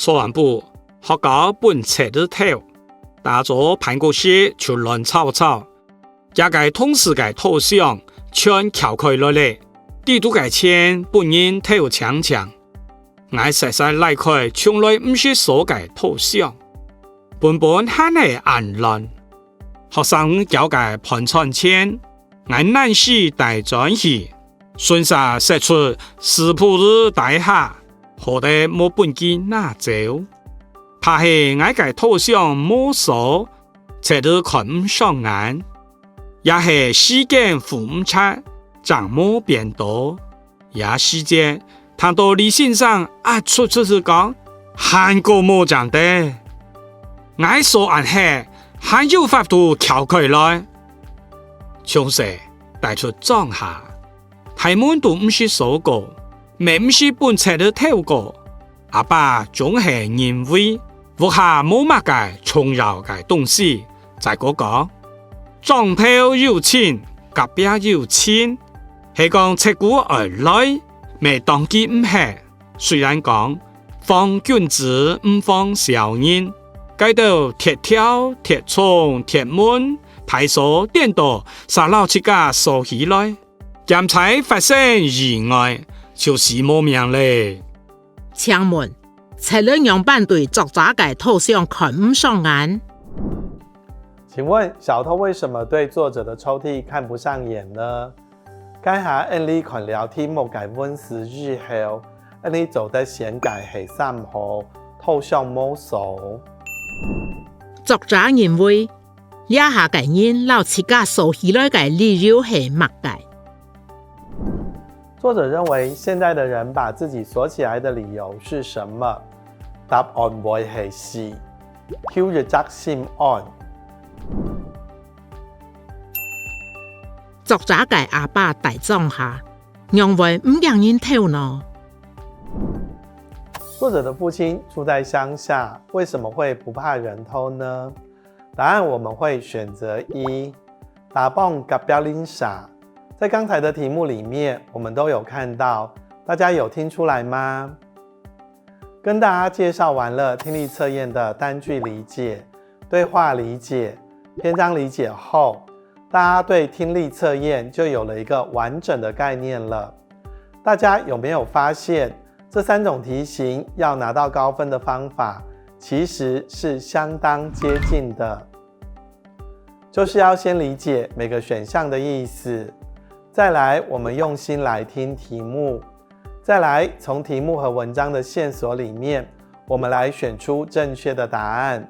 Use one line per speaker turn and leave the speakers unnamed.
做完步，學校本冊日頭，打咗蘋果屑就亂炒炒，也個同事個頭上全翹開落嚟，地都個錢本人頭強強，我實實來開從來唔是所個頭上，本很係安亂，學生教個盤纏錢，我難死大轉去，順勢說出斯普日大廈。學得冇本機拿走，怕係我個頭上冇數，才都看唔上眼，也係時間付唔出，賬冇變多，也時間，談到李先生出講，韓國冇講的，我所按係還有法度撬開來，從時帶出裝下，大門都唔是鎖過。唔是本冊的透過，阿爸總係認為屋下冇乜嘅重要嘅東西，在嗰個裝頭有錢，隔壁有錢，係講切股而來，未當機唔係。雖然講放君子唔放小人，計到鐵條、鐵窗、鐵門，派所顛倒，殺老七家鎖起來，檢查發生意外。就是冇命嘞！
請問，才能讓班隊作giả嘅頭上看唔上眼？
請問小偷為什麼對作者的抽屜看不上眼呢？該下按呢看了題目嘅溫時日後，按呢做得顯解係3號，頭上冇數。
作者認為，以下嘅人老七家鎖起來嘅理由係乜嘅？
作者認為現在的人把自己鎖起來的理由是什麼？答案會係 C， 挑日責心案。
作者嘅阿爸大裝下，認為唔讓人偷呢？
作者的父親住在鄉下，為什麼會不怕人偷呢？答案我們會選擇一，打棒隔壁鄰舍。在剛才的題目裡面，我們都有看到，大家有聽出來嗎？跟大家介紹完了聽力測驗的單句理解、對話理解、篇章理解後，大家對聽力測驗就有了一個完整的概念了。大家有沒有發現，這3種題型要拿到高分的方法，其實是相當接近的，就是要先理解每個選項的意思。再來，我們用心來聽題目，再來從題目和文章的線索裡面，我們來選出正確的答案。